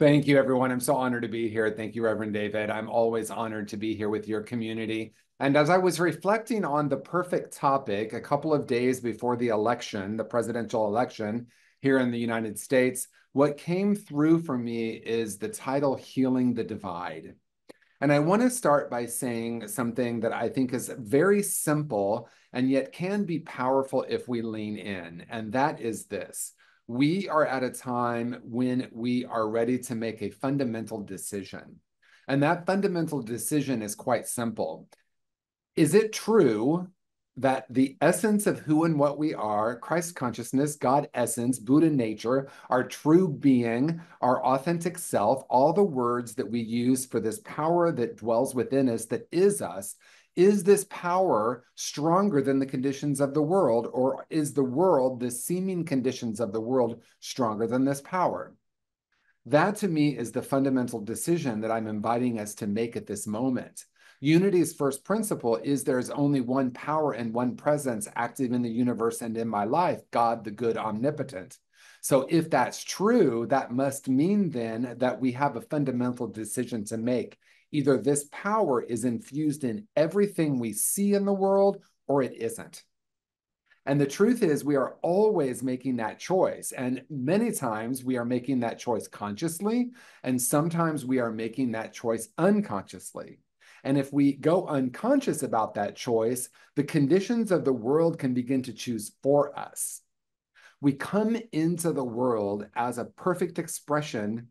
Thank you, everyone. I'm so honored to be here. Thank you, Reverend David. I'm always honored to be here with your community. And as I was reflecting on the perfect topic a couple of days before the election, the presidential election here in the United States, what came through for me is the title Healing the Divide. And I want to start by saying something that I think is very simple and yet can be powerful if we lean in. And that is this. We are at a time when we are ready to make a fundamental decision. And that fundamental decision is quite simple. Is it true that the essence of who and what we are, Christ consciousness, God essence, Buddha nature, our true being, our authentic self, all the words that we use for this power that dwells within us, that is us, is this power stronger than the conditions of the world, or is the world, the seeming conditions of the world, stronger than this power? That to me is the fundamental decision that I'm inviting us to make at this moment. Unity's first principle is there's only one power and one presence active in the universe and in my life, God, the good omnipotent. So if that's true, that must mean then that we have a fundamental decision to make. Either this power is infused in everything we see in the world or it isn't. And the truth is, we are always making that choice. And many times we are making that choice consciously, and sometimes we are making that choice unconsciously. And if we go unconscious about that choice, the conditions of the world can begin to choose for us. We come into the world as a perfect expression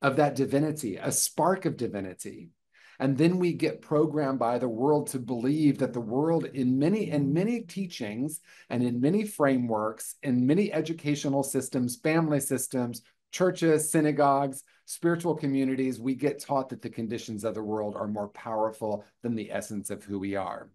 of that divinity, a spark of divinity. And then we get programmed by the world to believe that the world in many teachings and in many frameworks, in many educational systems, family systems, churches, synagogues, spiritual communities, we get taught that the conditions of the world are more powerful than the essence of who we are.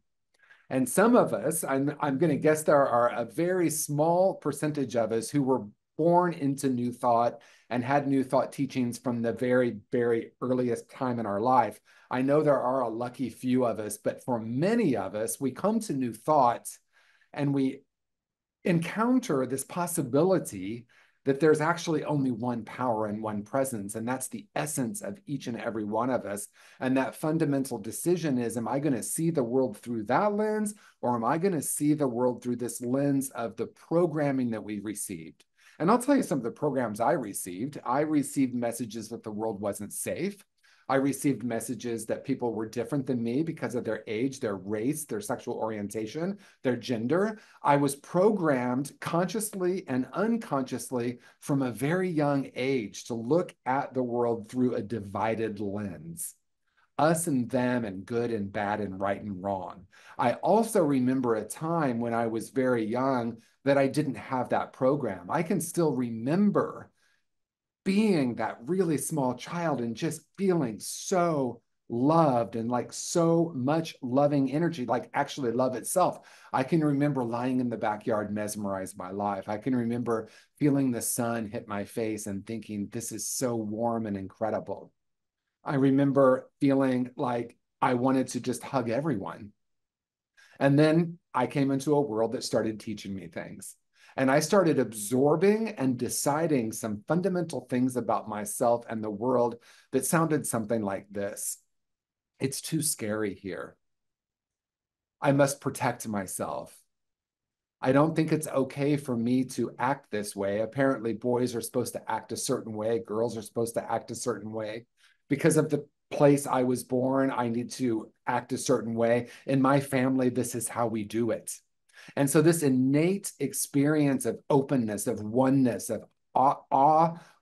And some of us, I'm going to guess there are a very small percentage of us who were born into New Thought and had New Thought teachings from the very earliest time in our life. I know there are a lucky few of us, but for many of us, we come to New Thought and we encounter this possibility that there's actually only one power and one presence, and that's the essence of each and every one of us. And that fundamental decision is, am I going to see the world through that lens, or am I going to see the world through this lens of the programming that we received? And I'll tell you some of the programs I received. I received messages that the world wasn't safe. I received messages that people were different than me because of their age, their race, their sexual orientation, their gender. I was programmed consciously and unconsciously from a very young age to look at the world through a divided lens. Us and them, and good and bad, and right and wrong. I also remember a time when I was very young that I didn't have that program. I can still remember being that really small child and just feeling so loved and like so much loving energy, like actually love itself. I can remember lying in the backyard mesmerized by life. I can remember feeling the sun hit my face and thinking, this is so warm and incredible. I remember feeling like I wanted to just hug everyone. And then I came into a world that started teaching me things. And I started absorbing and deciding some fundamental things about myself and the world that sounded something like this. It's too scary here. I must protect myself. I don't think it's okay for me to act this way. Apparently, boys are supposed to act a certain way, girls are supposed to act a certain way. Because of the place I was born, I need to act a certain way. In my family, this is how we do it. And so this innate experience of openness, of oneness, of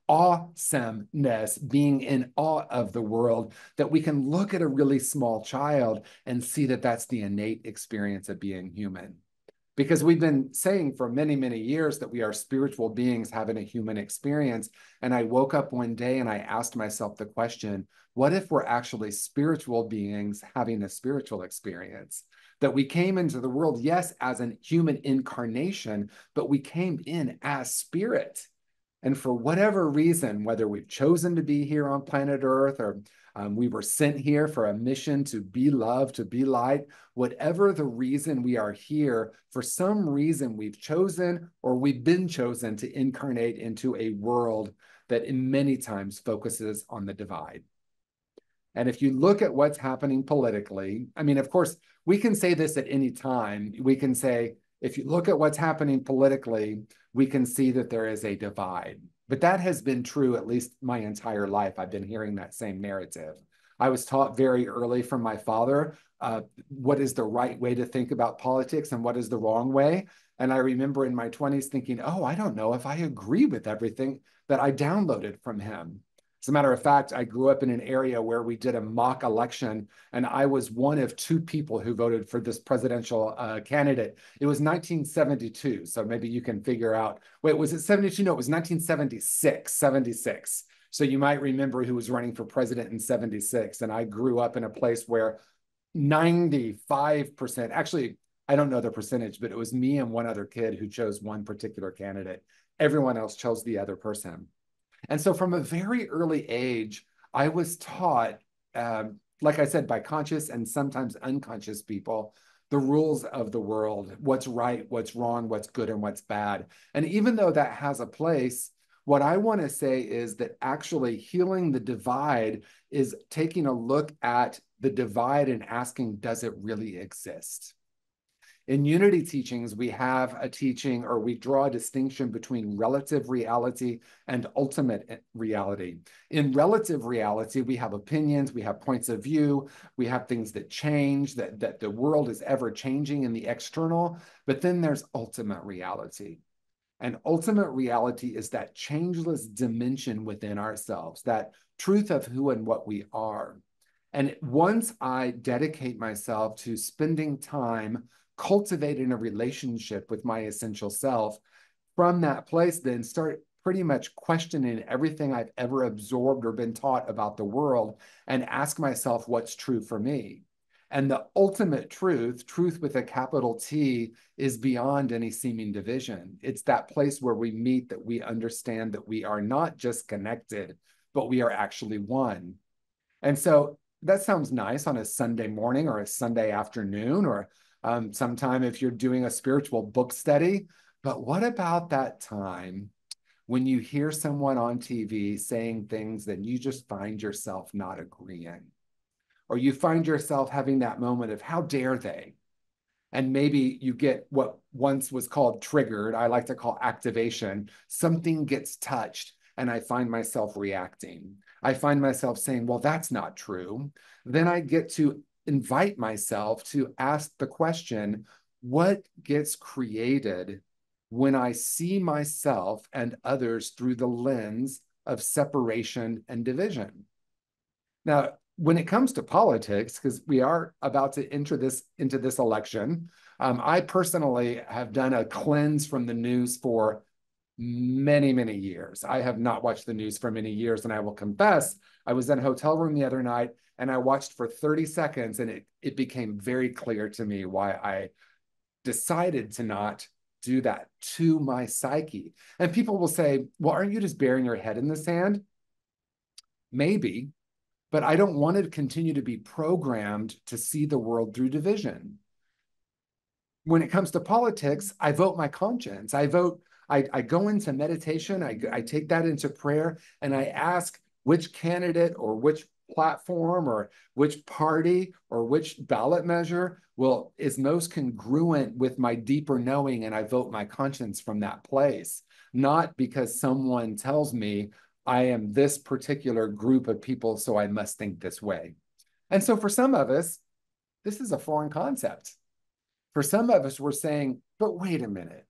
awesomeness, being in awe of the world, that we can look at a really small child and see that that's the innate experience of being human. Because we've been saying for many years that we are spiritual beings having a human experience. And I woke up one day and I asked myself the question, what if we're actually spiritual beings having a spiritual experience? That we came into the world, yes, as a human incarnation, but we came in as spirit. And for whatever reason, whether we've chosen to be here on planet Earth or we were sent here for a mission to be love, to be light, whatever the reason we are here, for some reason we've chosen or we've been chosen to incarnate into a world that in many times focuses on the divide. And if you look at what's happening politically, I mean, of course, we can say this at any time. We can say, if you look at what's happening politically, we can see that there is a divide. But that has been true at least my entire life. I've been hearing that same narrative. I was taught very early from my father what is the right way to think about politics and what is the wrong way. And I remember in my 20s thinking, oh, I don't know if I agree with everything that I downloaded from him. As a matter of fact, I grew up in an area where we did a mock election, and I was one of two people who voted for this presidential candidate. It was 1972, so maybe you can figure out. Wait, was it 72? No, it was 1976, 76. So you might remember who was running for president in 76. And I grew up in a place where 95%, actually, I don't know the percentage, but it was me and one other kid who chose one particular candidate. Everyone else chose the other person. And so from a very early age, I was taught, like I said, by conscious and sometimes unconscious people, the rules of the world, what's right, what's wrong, what's good, and what's bad. And even though that has a place, what I want to say is that actually healing the divide is taking a look at the divide and asking, does it really exist? In unity teachings, we have a teaching or we draw a distinction between relative reality and ultimate reality. In relative reality, we have opinions, we have points of view, we have things that change, that the world is ever changing in the external, but then there's ultimate reality. And ultimate reality is that changeless dimension within ourselves, that truth of who and what we are. And once I dedicate myself to spending time cultivating a relationship with my essential self, from that place, then start pretty much questioning everything I've ever absorbed or been taught about the world and ask myself what's true for me. And the ultimate truth, truth with a capital T, is beyond any seeming division. It's that place where we meet, that we understand that we are not just connected, but we are actually one. And so that sounds nice on a Sunday morning or a Sunday afternoon, or sometime if you're doing a spiritual book study. But what about that time when you hear someone on TV saying things that you just find yourself not agreeing? Or you find yourself having that moment of, how dare they? And maybe you get what once was called triggered, I like to call activation. Something gets touched and I find myself reacting. I find myself saying, well, that's not true. Then I get to invite myself to ask the question, what gets created when I see myself and others through the lens of separation and division? Now, when it comes to politics, because we are about to enter into this election, I personally have done a cleanse from the news for many, many years. I have not watched the news for many years, and I will confess, I was in a hotel room the other night, and I watched for 30 seconds, and it became very clear to me why I decided to not do that to my psyche. And people will say, well, aren't you just burying your head in the sand? Maybe. But I don't want to continue to be programmed to see the world through division. When it comes to politics, I vote my conscience. I go into meditation, I take that into prayer, and I ask which candidate or which platform or which party or which ballot measure is most congruent with my deeper knowing, and I vote my conscience from that place, not because someone tells me I am this particular group of people, so I must think this way. And so for some of us, this is a foreign concept. For some of us, we're saying, but wait a minute.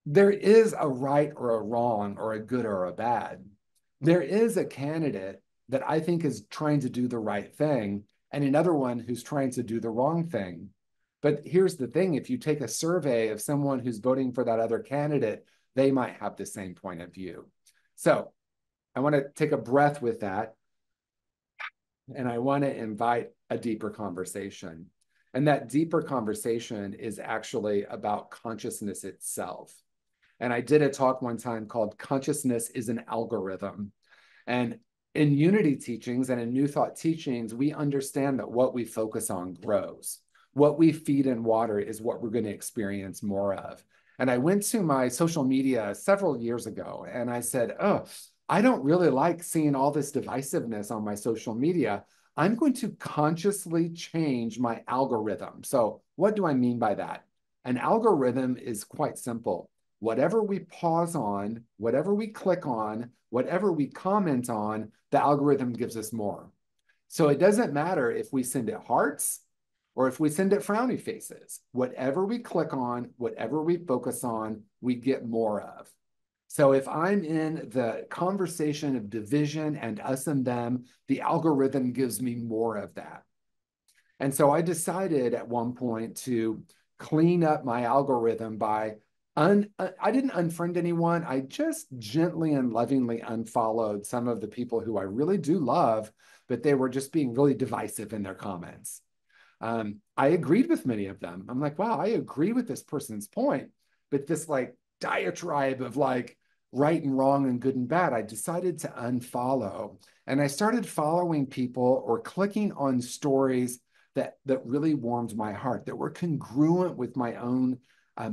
There is a right or a wrong or a good or a bad. There is a candidate that I think is trying to do the right thing and another one who's trying to do the wrong thing. But here's the thing, if you take a survey of someone who's voting for that other candidate, they might have the same point of view. So I want to take a breath with that, and I want to invite a deeper conversation. And that deeper conversation is actually about consciousness itself. And I did a talk one time called Consciousness is an Algorithm. And in unity teachings and in New Thought teachings, we understand that what we focus on grows. What we feed and water is what we're going to experience more of. And I went to my social media several years ago and I said, oh, I don't really like seeing all this divisiveness on my social media. I'm going to consciously change my algorithm. So what do I mean by that? An algorithm is quite simple. Whatever we pause on, whatever we click on, whatever we comment on, the algorithm gives us more. So it doesn't matter if we send it hearts or if we send it frowny faces. Whatever we click on, whatever we focus on, we get more of. So if I'm in the conversation of division and us and them, the algorithm gives me more of that. And so I decided at one point to clean up my algorithm by I didn't unfriend anyone. I just gently and lovingly unfollowed some of the people who I really do love, but they were just being really divisive in their comments. I agreed with many of them. I'm like, wow, I agree with this person's point, but this like diatribe of like right and wrong and good and bad, I decided to unfollow. And I started following people or clicking on stories that really warmed my heart, that were congruent with my own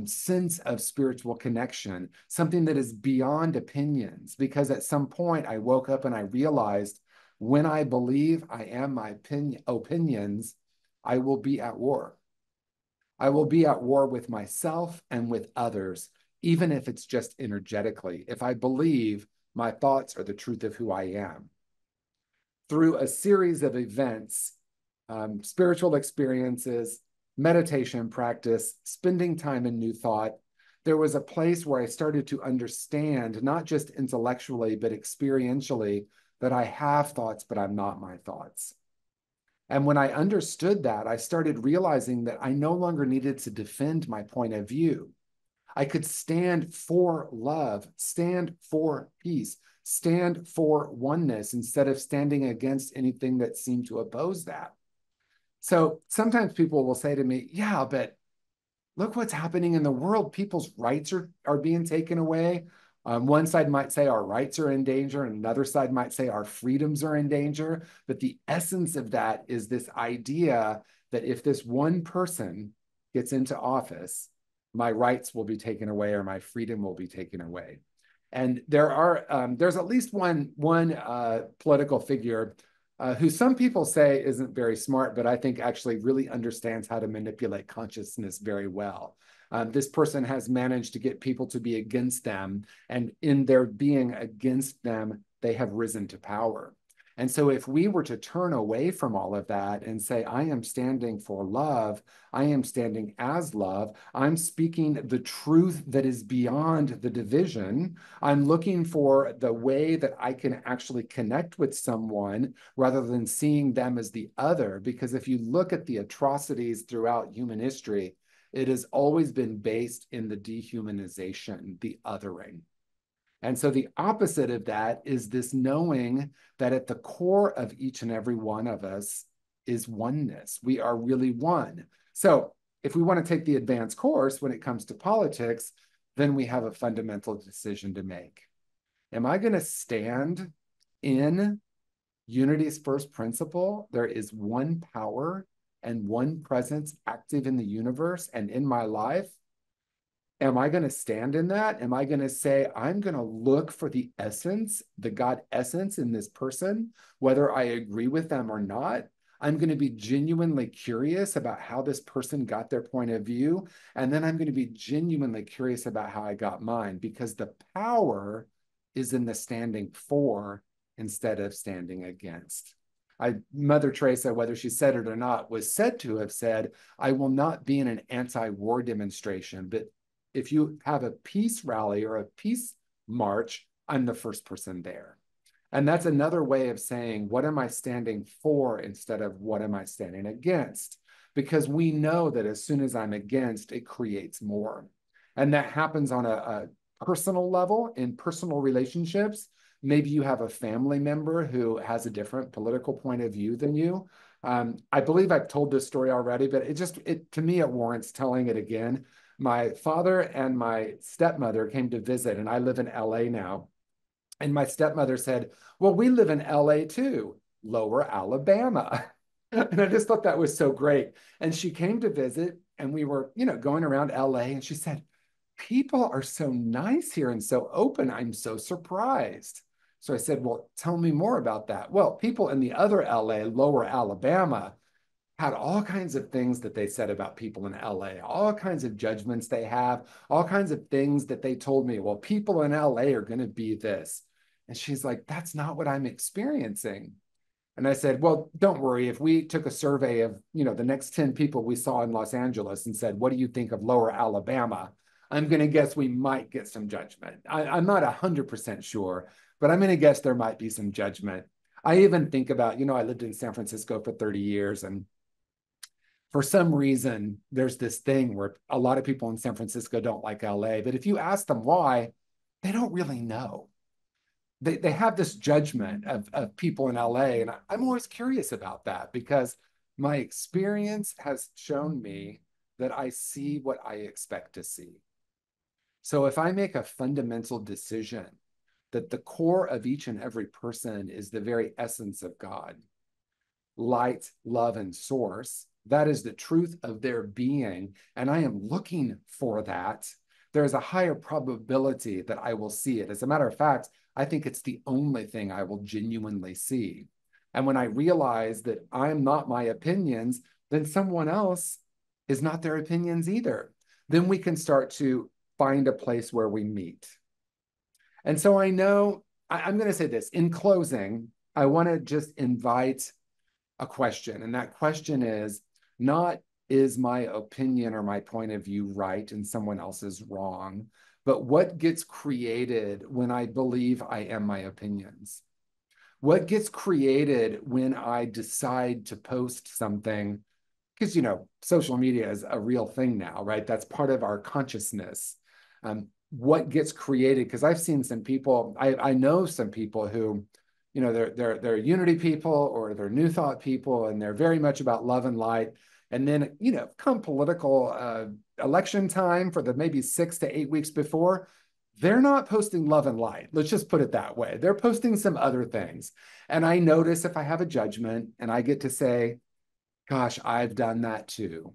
sense of spiritual connection, something that is beyond opinions. Because at some point I woke up and I realized when I believe I am my opinions, I will be at war. I will be at war with myself and with others, even if it's just energetically, if I believe my thoughts are the truth of who I am. Through a series of events, spiritual experiences, meditation practice, spending time in New Thought, there was a place where I started to understand, not just intellectually, but experientially, that I have thoughts, but I'm not my thoughts. And when I understood that, I started realizing that I no longer needed to defend my point of view. I could stand for love, stand for peace, stand for oneness instead of standing against anything that seemed to oppose that. So sometimes people will say to me, yeah, but look what's happening in the world. People's rights are being taken away. One side might say our rights are in danger, and another side might say our freedoms are in danger. But the essence of that is this idea that if this one person gets into office, my rights will be taken away or my freedom will be taken away. And there's at least one political figure who some people say isn't very smart, but I think actually really understands how to manipulate consciousness very well. This person has managed to get people to be against them, and in their being against them, they have risen to power. And so if we were to turn away from all of that and say, I am standing for love, I am standing as love, I'm speaking the truth that is beyond the division, I'm looking for the way that I can actually connect with someone rather than seeing them as the other. Because if you look at the atrocities throughout human history, it has always been based in the dehumanization, the othering. And so the opposite of that is this knowing that at the core of each and every one of us is oneness. We are really one. So if we want to take the advanced course when it comes to politics, then we have a fundamental decision to make. Am I going to stand in unity's first principle? There is one power and one presence active in the universe and in my life. Am I going to stand in that? Am I going to say, I'm going to look for the essence, the God essence in this person, whether I agree with them or not? I'm going to be genuinely curious about how this person got their point of view. And then I'm going to be genuinely curious about how I got mine, because the power is in the standing for instead of standing against. Mother Teresa, whether she said it or not, was said to have said, I will not be in an anti-war demonstration, but if you have a peace rally or a peace march, I'm the first person there. And that's another way of saying, what am I standing for instead of what am I standing against? Because we know that as soon as I'm against, it creates more. And that happens on a personal level, in personal relationships. Maybe you have a family member who has a different political point of view than you. I believe I've told this story already, but to me, it warrants telling it again. My father and my stepmother came to visit, and I live in LA now. And my stepmother said, well, we live in LA too, Lower Alabama. And I just thought that was so great. And she came to visit, and we were, going around LA, and she said, people are so nice here and so open. I'm so surprised. So I said, well, tell me more about that. Well, people in the other LA, Lower Alabama, had all kinds of things that they said about people in LA, all kinds of judgments they have, all kinds of things that they told me. Well, people in LA are going to be this. And she's like, that's not what I'm experiencing. And I said, well, don't worry. If we took a survey of, the next 10 people we saw in Los Angeles and said, what do you think of Lower Alabama? I'm going to guess we might get some judgment. I'm not 100% sure, but I'm going to guess there might be some judgment. I even think about, I lived in San Francisco for 30 years, and for some reason, there's this thing where a lot of people in San Francisco don't like LA, but if you ask them why, they don't really know. They have this judgment of people in LA, and I'm always curious about that because my experience has shown me that I see what I expect to see. So if I make a fundamental decision that the core of each and every person is the very essence of God, light, love, and source, that is the truth of their being, and I am looking for that, there's a higher probability that I will see it. As a matter of fact, I think it's the only thing I will genuinely see. And when I realize that I'm not my opinions, then someone else is not their opinions either. Then we can start to find a place where we meet. And so I know, I'm going to say this in closing, I want to just invite a question. And that question is not, is my opinion or my point of view right and someone else is wrong, but what gets created when I believe I am my opinions? What gets created when I decide to post something? Because, social media is a real thing now, right? That's part of our consciousness. What gets created? Because I've seen some people, I know some people who, they're unity people or they're new thought people, and they're very much about love and light. And then, come political election time for the maybe 6 to 8 weeks before, they're not posting love and light. Let's just put it that way. They're posting some other things. And I notice if I have a judgment and I get to say, gosh, I've done that too.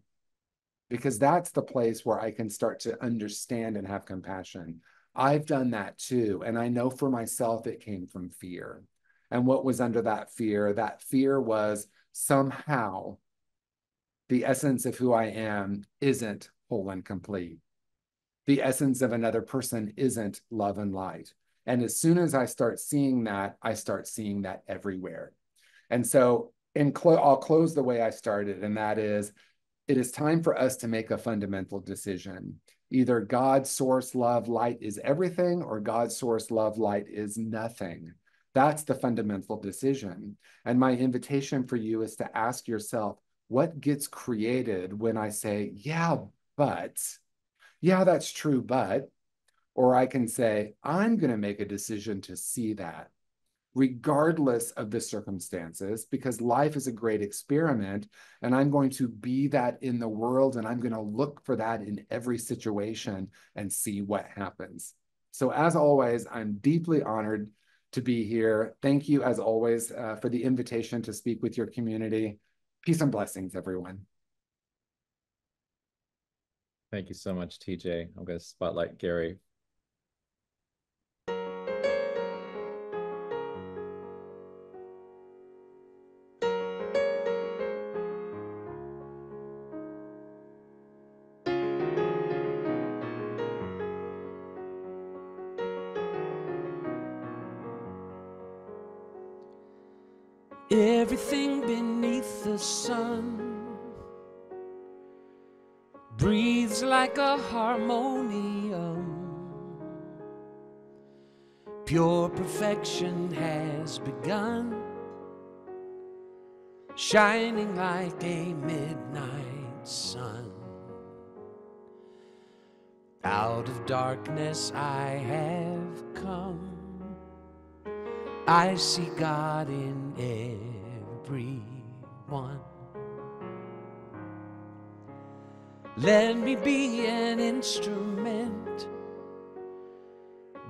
Because that's the place where I can start to understand and have compassion. I've done that too. And I know for myself, it came from fear. And what was under that fear? That fear was somehow the essence of who I am isn't whole and complete. The essence of another person isn't love and light. And as soon as I start seeing that, I start seeing that everywhere. And so I'll close the way I started, and that is, it is time for us to make a fundamental decision. Either God, source, love, light is everything, or God, source, love, light is nothing. That's the fundamental decision. And my invitation for you is to ask yourself, what gets created when I say, yeah, that's true, but, or I can say, I'm going to make a decision to see that, regardless of the circumstances, because life is a great experiment, and I'm going to be that in the world, and I'm going to look for that in every situation and see what happens. So as always, I'm deeply honored to be here. Thank you, as always, for the invitation to speak with your community. Peace and blessings, everyone. Thank you so much, TJ. I'm going to spotlight Gary. Everything beneath the sun breathes like a harmonium. Pure perfection has begun, shining like a midnight sun. Out of darkness I have come, I see God in everyone. Let me be an instrument,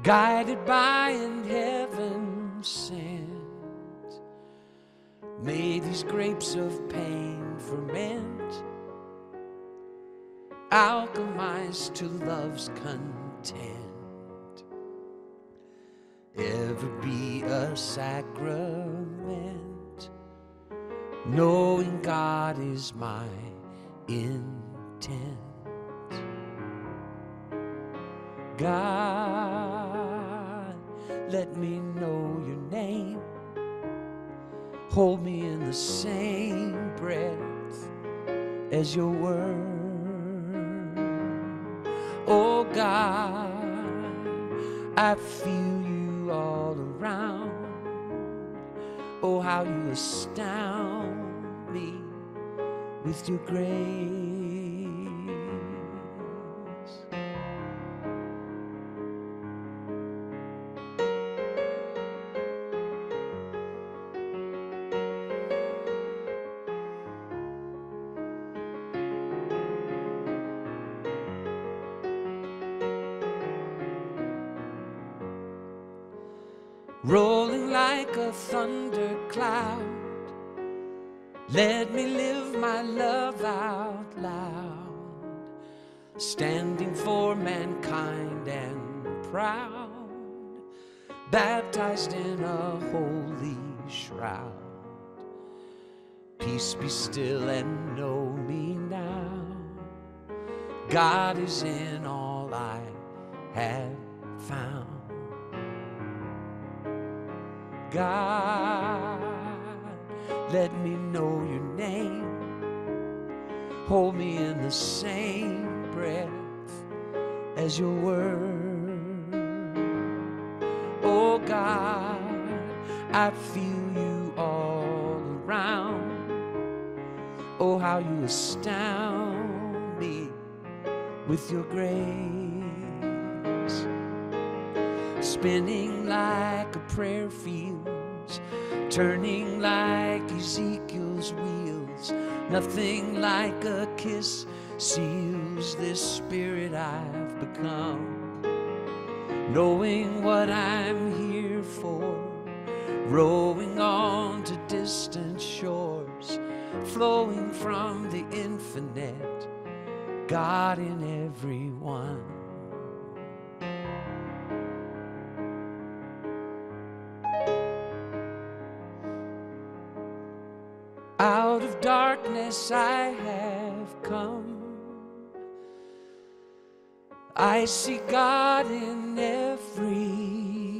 guided by an heaven sent. May these grapes of pain ferment, alchemize to love's content. Ever be a sacrament, knowing God is my intent. God, let me know your name. Hold me in the same breath as your word. Oh God, I feel you all around. Oh, how you astound me with your grace. Rolling like a thundercloud, let me live my love out loud, standing for mankind and proud, baptized in a holy shroud. Peace be still and know me now, God is in all I have found. God, let me know your name. Hold me in the same breath as your word. Oh God, I feel you all around. Oh, how you astound me with your grace. Spinning like a prayer fields, turning like Ezekiel's wheels. Nothing like a kiss seals this spirit I've become. Knowing what I'm here for, rowing on to distant shores, flowing from the infinite, God in everyone. Out of darkness I have come, I see God in everyone.